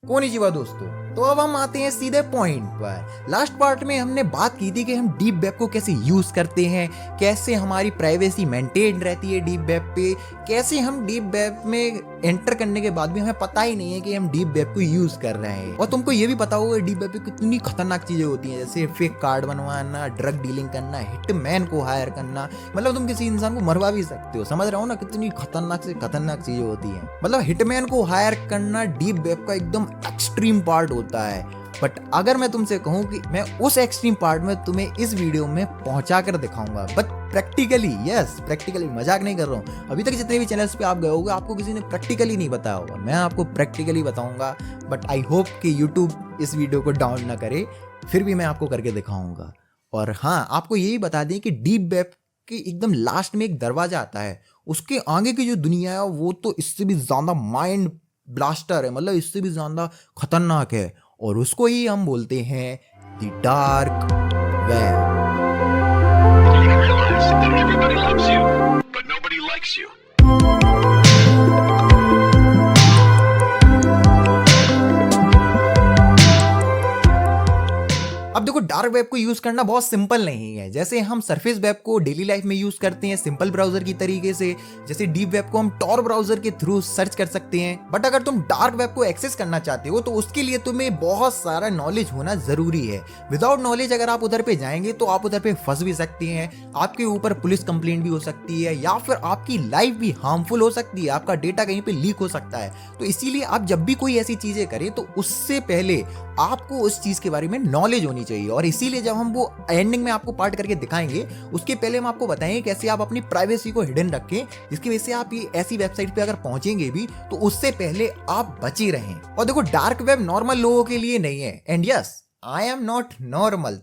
Konnichiwa दोस्तों, तो अब हम आते हैं सीधे पॉइंट पर। लास्ट पार्ट में हमने बात की थी कि हम डीप वेब को कैसे यूज करते हैं, कैसे हमारी प्राइवेसी मेंटेन रहती है डीप वेब पे, कैसे हम डीप वेब में एंटर करने के बाद भी हमें पता ही नहीं है कि हम डीप वेब को यूज कर रहे हैं। और तुमको ये भी पता होगा डीप वेब पे कितनी खतरनाक चीजें होती हैं, जैसे फेक कार्ड बनवाना, ड्रग डीलिंग करना, हिटमैन को हायर करना। मतलब तुम किसी इंसान को मरवा भी सकते हो, समझ रहे हो ना, कितनी खतरनाक से खतरनाक चीजें होती हैं। मतलब हिटमैन को हायर करना डीप वेब का एकदम एक्सट्रीम पार्ट होता है। बट अगर मैं तुमसे कहूं कि मैं उस एक्सट्रीम पार्ट में तुम्हें इस वीडियो में पहुंचा कर दिखाऊंगा, बट प्रैक्टिकली, यस प्रैक्टिकली, मजाक नहीं कर रहा हूं। अभी तक जितने भी चैनल्स पे आप गए होगे आपको किसी ने प्रैक्टिकली नहीं बताया होगा, मैं आपको प्रैक्टिकली बताऊंगा। बट आई होप कि यूट्यूब इस वीडियो को डाउन ना करे, फिर भी मैं आपको करके दिखाऊंगा। और हाँ, आपको यही बता दें कि डीप वेब के एकदम लास्ट में एक दरवाजा आता है, उसके आगे की जो दुनिया है वो तो इससे भी ज्यादा माइंड ब्लास्टर है, मतलब इससे भी ज्यादा खतरनाक है। और उसको ही हम बोलते हैं the dark web. Everybody loves you, but nobody likes you. अब देखो, डार्क वेब को यूज करना बहुत सिंपल नहीं है। जैसे हम सरफेस वेब को डेली लाइफ में यूज करते हैं सिंपल ब्राउजर की तरीके से, जैसे डीप वेब को हम टॉर ब्राउजर के थ्रू सर्च कर सकते हैं। बट अगर तुम डार्क वेब को एक्सेस करना चाहते हो तो उसके लिए तुम्हें बहुत सारा नॉलेज होना जरूरी है। विदाउट नॉलेज अगर आप उधर पे जाएंगे तो आप उधर पे फंस भी सकते हैं, आपके ऊपर पुलिस कंप्लेंट भी हो सकती है, या फिर आपकी लाइफ भी हार्मफुल हो सकती है, आपका डेटा कहीं पे लीक हो सकता है। तो इसीलिए आप जब भी कोई ऐसी चीजें करें तो उससे पहले आपको उस चीज के बारे में नॉलेज होनी चाहिए। और इसीलिए जब हम वो एंडिंग में आपको पार्ट करके दिखाएंगे, उसके पहले हम आपको बताएंगे कैसे आप अपनी प्राइवेसी को हिडन रखें, जिसकी वजह से आप ये ऐसी वेबसाइट पे अगर पहुंचेंगे भी तो उससे पहले आप बचे रहें। और देखो, डार्क वेब नॉर्मल लोगों के लिए नहीं है। And yes, I am not normal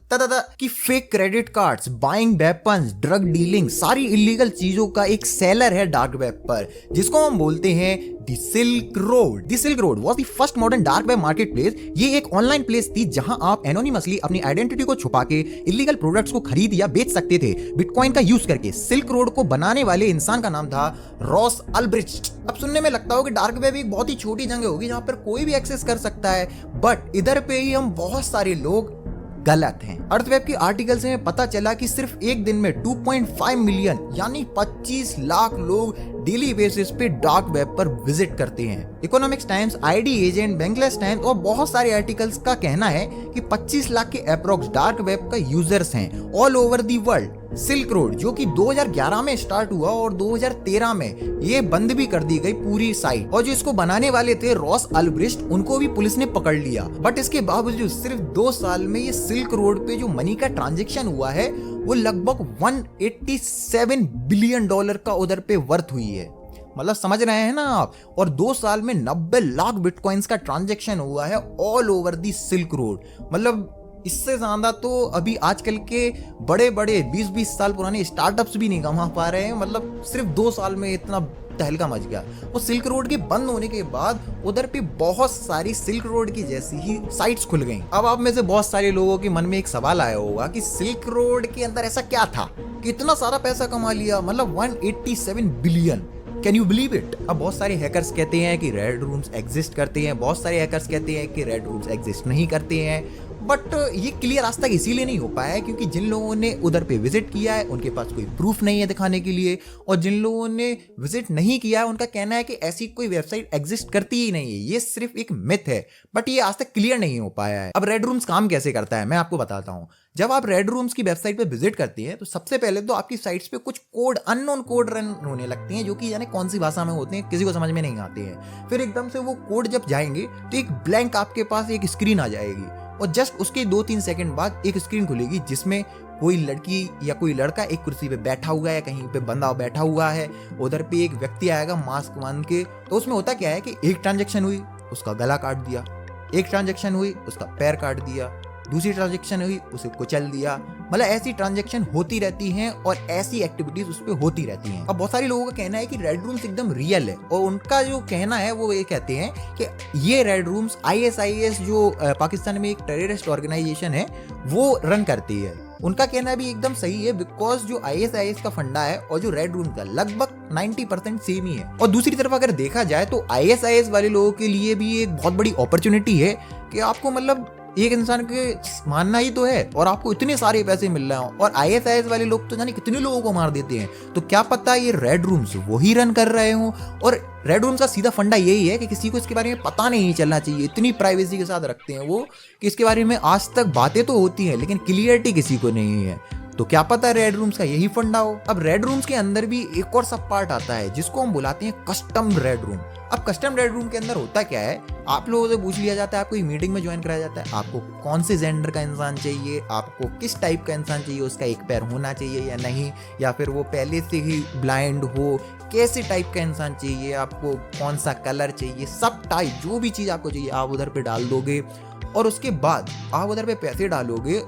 कि fake credit cards, buying weapons, drug dealing, सारी इलीगल चीजों का एक सेलर है डार्क वेब पर, जिसको हम बोलते हैं the silk road. The silk road was the first modern dark web market place. ये एक ऑनलाइन प्लेस थी जहां आप एनोनिमसली अपनी आइडेंटिटी को छुपा के इलीगल प्रोडक्ट्स को खरीद या बेच सकते थे बिटकॉइन का यूज करके। सिल्क रोड को बनाने वाले इंसान का नाम था रॉस अल्ब्रिस्ट। अब सुनने में लगता हो कि डार्क वेब एक बहुत ही छोटी जगह होगी जहां पर कोई भी एक्सेस कर सकता है, बट इधर पे ही हम बहुत सारे लोग गलत हैं। अर्थवेब के आर्टिकल से हमें पता चला कि सिर्फ एक दिन में 2.5 मिलियन यानी 25 लाख लोग डेली बेसिस पे डार्क वेब पर विजिट करते हैं। Economics Times, ID Agent, Bankless Times और बहुत सारे आर्टिकल्स का कहना है कि 25 लाख के अप्रोक्स डार्क वेब का यूजर्स हैं all over the world. Silk road जो कि 2011 में स्टार्ट हुआ और 2013 में ये बंद भी कर दी गई पूरी साइट। और जो इसको बनाने वाले थे रॉस अल्ब्रिस्ट, उनको भी पुलिस ने पकड़ लिया। बट इसके बावजूद सिर्फ 2 साल में ये सिल्क रोड पे जो मनी का ट्रांजेक्शन हुआ है वो लगभग $187 बिलियन का उधर पे वर्थ हुई है। मतलब समझ रहे हैं ना आप। और 2 साल में 90 लाख बिटकॉइंस का ट्रांजेक्शन हुआ है all over the silk road. मतलब इससे ज्यादा तो अभी आजकल के बड़े बड़े 20-20 साल पुराने स्टार्टअप्स भी नहीं कमा पा रहे हैं। मतलब सिर्फ 2 साल में इतना तहलका मच गया। और सिल्क रोड के बंद होने के बाद उधर पे बहुत सारी सिल्क रोड की जैसी ही साइट्स खुल गई। अब आप में से बहुत सारे लोगों के मन में एक सवाल आया होगा कि सिल्क रोड के अंदर ऐसा क्या था कि इतना सारा पैसा कमा लिया, मतलब 187 billion. Can you believe it? अब बहुत सारे हैकर्स कहते हैं कि रेड रूम्स एग्जिस्ट करते हैं, बहुत सारे हैकर्स कहते हैं कि रेड रूम्स एग्जिस्ट नहीं करते हैं। बट ये क्लियर आज तक इसीलिए नहीं हो पाया है क्योंकि जिन लोगों ने उधर पे विजिट किया है उनके पास कोई प्रूफ नहीं है दिखाने के लिए, और जिन लोगों ने विजिट नहीं किया है उनका कहना है कि ऐसी कोई वेबसाइट एग्जिस्ट करती ही नहीं है, ये सिर्फ एक मिथ है। बट ये आज तक क्लियर नहीं हो पाया है। अब रेड रूम्स काम कैसे करता है मैं आपको बताता हूँ। जब आप रेड रूम्स की वेबसाइट पे विजिट करती हैं तो सबसे पहले तो आपकी साइट्स पे कुछ कोड, अननोन कोड रन होने लगते हैं जो कि जाने कौन सी भाषा में होते हैं, किसी को समझ में नहीं आते हैं। फिर एकदम से वो कोड जब जाएंगे तो एक ब्लैंक आपके पास एक स्क्रीन आ जाएगी, और जस्ट उसके 2-3 सेकंड बाद एक स्क्रीन खुलेगी जिसमें कोई लड़की या कोई लड़का एक कुर्सी पे बैठा हुआ है, कहीं पे बंदा बैठा हुआ है, उधर पे एक व्यक्ति आएगा मास्क बांध के। तो उसमें होता क्या है कि एक ट्रांजेक्शन हुई, उसका गला काट दिया, एक ट्रांजेक्शन हुई, उसका पैर काट दिया, दूसरी ट्रांजेक्शन हुई, उसे कुचल दिया। मतलब ऐसी ट्रांजेक्शन होती रहती हैं और ऐसी एक्टिविटीज उस पर होती रहती हैं। अब बहुत सारे लोगों का कहना है कि रेड रूम्स एकदम रियल है, और उनका जो कहना है वो ये कहते हैं कि ये रेड रूम्स ISIS जो पाकिस्तान में एक टेररिस्ट ऑर्गेनाइजेशन है वो रन करती है। उनका कहना भी एकदम सही है, बिकॉज जो ISIS का फंडा है और जो रेड रूम का लगभग 90% सेम ही है। और दूसरी तरफ अगर देखा जाए तो ISIS वाले लोगों के लिए भी एक बहुत बड़ी अपॉर्चुनिटी है कि आपको मतलब एक इंसान के मानना ही तो है और आपको इतने सारे पैसे मिल रहे हैं, और ISIS वाले लोग तो जाने कितने लोगों को मार देते हैं। तो क्या पता ये रेड रूम्स वही रन कर रहे हों, और रेड रूम्स का सीधा फंडा यही है कि किसी को इसके बारे में पता नहीं चलना चाहिए। इतनी प्राइवेसी के साथ रखते हैं वो कि इसके बारे में आज तक बातें तो होती हैं लेकिन क्लियरिटी किसी को नहीं है। तो क्या पता रेड रूम्स का यही फंडा हो। अब रेड रूम्स के अंदर भी एक और सब पार्ट आता है जिसको हम बुलाते हैं कस्टम रेड रूम। अब कस्टम रेड रूम के अंदर होता क्या है, आप लोगों से पूछ लिया जाता है, आपको मीटिंग में ज्वाइन कराया जाता है, आपको कौन से जेंडर का इंसान चाहिए, आपको किस टाइप का इंसान चाहिए, उसका एक पैर होना चाहिए या नहीं, या फिर वो पहले से ही ब्लाइंड हो, कैसे टाइप का इंसान चाहिए, आपको कौन सा कलर चाहिए, सब टाइप जो भी चीज़ आपको चाहिए आप उधर पे डाल दोगे, और उसके बाद आप उधर पे पैसे डालोगे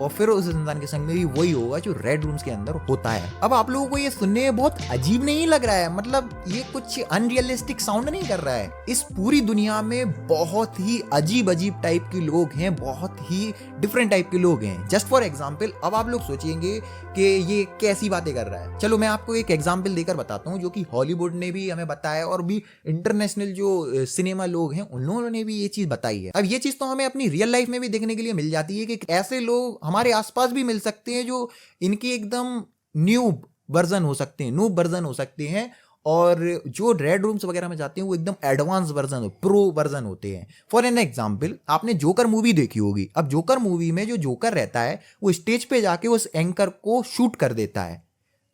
और फिर उस इंसान के संग में भी वही होगा जो रेड रूम्स के अंदर होता है। अब आप लोगों को ये सुनने में बहुत अजीब नहीं लग रहा है, मतलब ये कुछ अनरियलिस्टिक साउंड नहीं कर रहा है। इस पूरी दुनिया में बहुत ही अजीब अजीब टाइप के लोग हैं, बहुत ही डिफरेंट टाइप के लोग हैं। जस्ट फॉर एग्जाम्पल, अब आप लोग सोचेंगे कि ये कैसी बातें कर रहा है। चलो मैं आपको एक एग्जाम्पल देकर बताता हूँ जो कि हॉलीवुड ने भी हमें बताया और भी इंटरनेशनल जो सिनेमा लोग हैं उन लोगों ने भी ये चीज बताई है। अब ये चीज तो हमें अपनी रियल लाइफ में भी देखने के लिए मिल जाती है कि ऐसे लोग हमारे आसपास भी मिल सकते हैं जो इनके एकदम न्यूब वर्जन हो सकते हैं, नूब वर्जन हो सकते हैं, और जो रेड रूम्स वगैरह में जाते हैं वो एकदम एडवांस वर्जन, प्रो वर्जन होते हैं। फॉर एन एग्जाम्पल, आपने जोकर मूवी देखी होगी। अब जोकर मूवी में जो जोकर रहता है वो स्टेज पे जाके उस एंकर को शूट कर देता है।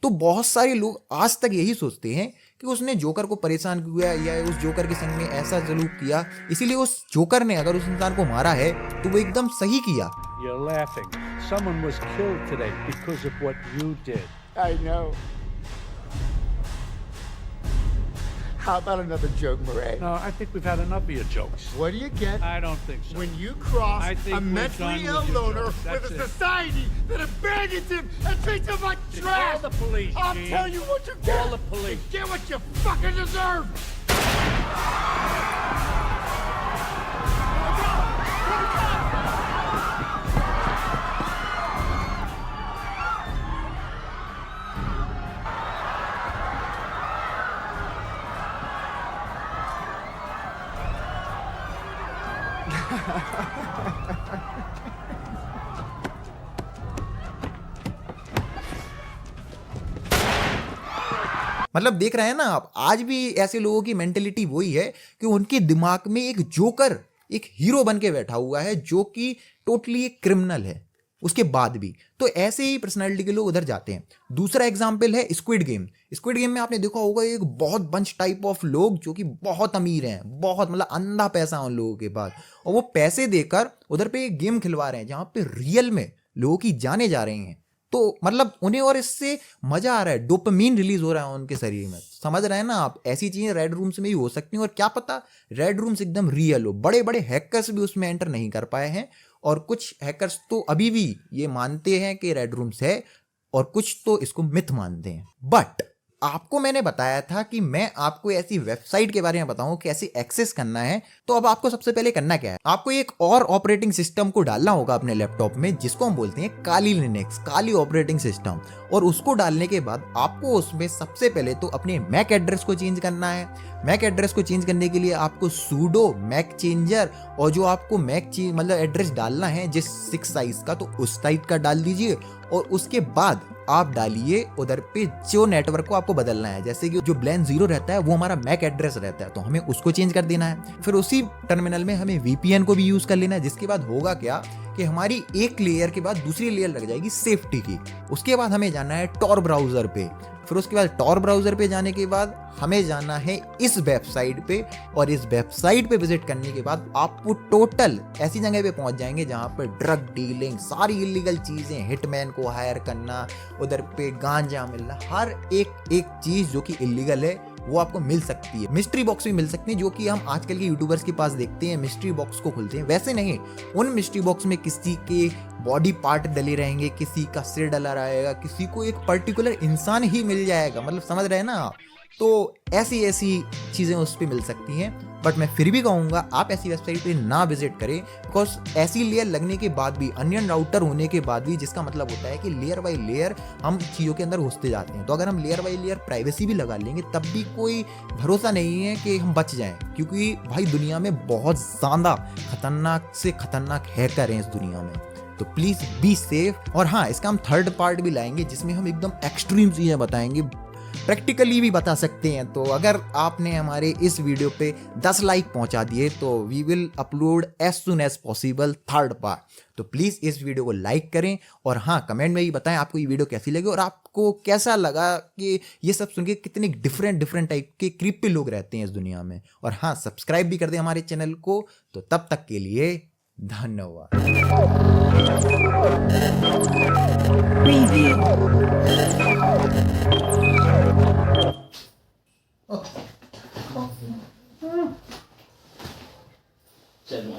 तो बहुत सारे लोग आज तक यही सोचते हैं कि उसने जोकर को परेशान किया या उस जोकर के संग में ऐसा सलूक किया, इसीलिए उस जोकर ने अगर उस इंसान को मारा है तो वो एकदम सही किया। You're laughing. Someone was killed today because of what you did. I know. How about another joke, Murray? No, I think we've had enough of your jokes. What do you get I don't think so. when you cross I think a we're mentally done ill with your loner jokes. with That's a it. society that abandons him and treats him like Call trash? the police, I'll Gene. tell you what you get. Call the police. You get what you fucking deserve. मतलब देख रहे हैं ना आप, आज भी ऐसे लोगों की मेंटेलिटी वही है कि उनके दिमाग में एक जोकर, एक हीरो बन के बैठा हुआ है जो कि टोटली एक क्रिमिनल है उसके बाद भी। तो ऐसे ही पर्सनालिटी के लोग उधर जाते हैं। दूसरा एग्जाम्पल है स्क्विड गेम। स्क्विड गेम में आपने देखा होगा एक बहुत बंच टाइप ऑफ लोग जो कि बहुत अमीर हैं, बहुत मतलब अंधा पैसा उन लोगों के पास, और वो पैसे देकर उधर पे एक गेम खिलवा रहे हैं जहाँ पे रियल में लोगों की जाने जा रही हैं। तो मतलब उन्हें और इससे मजा आ रहा है, डोपामीन रिलीज हो रहा है उनके शरीर में। समझ रहे हैं ना आप, ऐसी चीजें रेड रूम्स में भी हो सकती हैं। और क्या पता रेड रूम्स एकदम रियल हो, बड़े बड़े हैकर्स भी उसमें एंटर नहीं कर पाए हैं, और कुछ हैकर्स तो अभी भी ये मानते हैं कि रेड रूम्स है और कुछ तो इसको मिथ मानते हैं। बट आपको मैंने बताया था कि मैं आपको ऐसी वेबसाइट के बारे में बताऊं कैसे एक्सेस करना है। तो अब आपको सबसे पहले करना क्या है, आपको एक और ऑपरेटिंग सिस्टम को डालना होगा अपने लैपटॉप में जिसको हम बोलते हैं काली लिनक्स, काली ऑपरेटिंग सिस्टम। और उसको डालने के बाद आपको उसमें सबसे पहले तो अपने मैक एड्रेस को चेंज करना है। मैक एड्रेस को चेंज करने के लिए आपको सूडो मैक चेंजर, और जो आपको मैक मतलब एड्रेस डालना है जिस 6 साइज का, तो उस टाइप का डाल दीजिए। और उसके बाद आप डालिए उधर पे जो नेटवर्क को आपको बदलना है, जैसे कि जो ब्लैन 0 रहता है वो हमारा मैक एड्रेस रहता है, तो हमें उसको चेंज कर देना है। फिर उसी टर्मिनल में हमें VPN को भी यूज कर लेना है, जिसके बाद होगा क्या कि हमारी एक लेयर के बाद दूसरी लेयर लग जाएगी सेफ्टी की। उसके बाद हमें जाना है टॉर ब्राउजर पे। फिर उसके बाद टॉर ब्राउजर पे जाने के बाद हमें जाना है इस वेबसाइट पे, और इस वेबसाइट पे विजिट करने के बाद आपको टोटल ऐसी जगह पे पहुंच जाएंगे जहां पर ड्रग डीलिंग, सारी इलीगल चीजें, हिटमैन को हायर करना, उधर पे गांजा मिलना, हर एक चीज जो कि इलीगल है वो आपको मिल सकती है। मिस्ट्री बॉक्स भी मिल सकती है जो कि हम आजकल के यूट्यूबर्स के पास देखते हैं, मिस्ट्री बॉक्स को खोलते हैं। वैसे नहीं, उन मिस्ट्री बॉक्स में किसी के बॉडी पार्ट डले रहेंगे, किसी का सिर डला रहेगा, किसी को एक पर्टिकुलर इंसान ही मिल जाएगा, मतलब समझ रहे हैं ना आप। तो ऐसी चीजें उस पर मिल सकती हैं। बट मैं फिर भी कहूँगा आप ऐसी वेबसाइट पे ना विजिट करें, बिकॉज ऐसी लेयर लगने के बाद भी, अनियन राउटर होने के बाद भी, जिसका मतलब होता है कि लेयर बाई लेयर हम चीज़ों के अंदर घुसते जाते हैं। तो अगर हम लेयर बाई लेयर प्राइवेसी भी लगा लेंगे तब भी कोई भरोसा नहीं है कि हम बच जाएं, क्योंकि भाई दुनिया में बहुत ज़्यादा खतरनाक से खतरनाक हैकर हैं इस दुनिया में। तो प्लीज़ बी सेफ। और हाँ, इसका हम थर्ड पार्ट भी लाएंगे जिसमें हम एकदम एक्सट्रीम चीज़ें बताएंगे, प्रैक्टिकली भी बता सकते हैं। तो अगर आपने हमारे इस वीडियो पे 10 लाइक पहुंचा दिए तो we will upload as soon as possible third part. तो प्लीज़ इस वीडियो को लाइक करें और हाँ, कमेंट में भी बताएं आपको ये वीडियो कैसी लगी और आपको कैसा लगा कि ये सब सुन के कितने डिफरेंट टाइप के क्रीपी लोग रहते हैं इस दुनिया में। और हाँ, सब्सक्राइब भी कर दें हमारे चैनल को। तो तब तक के लिए धन्यवाद। चलो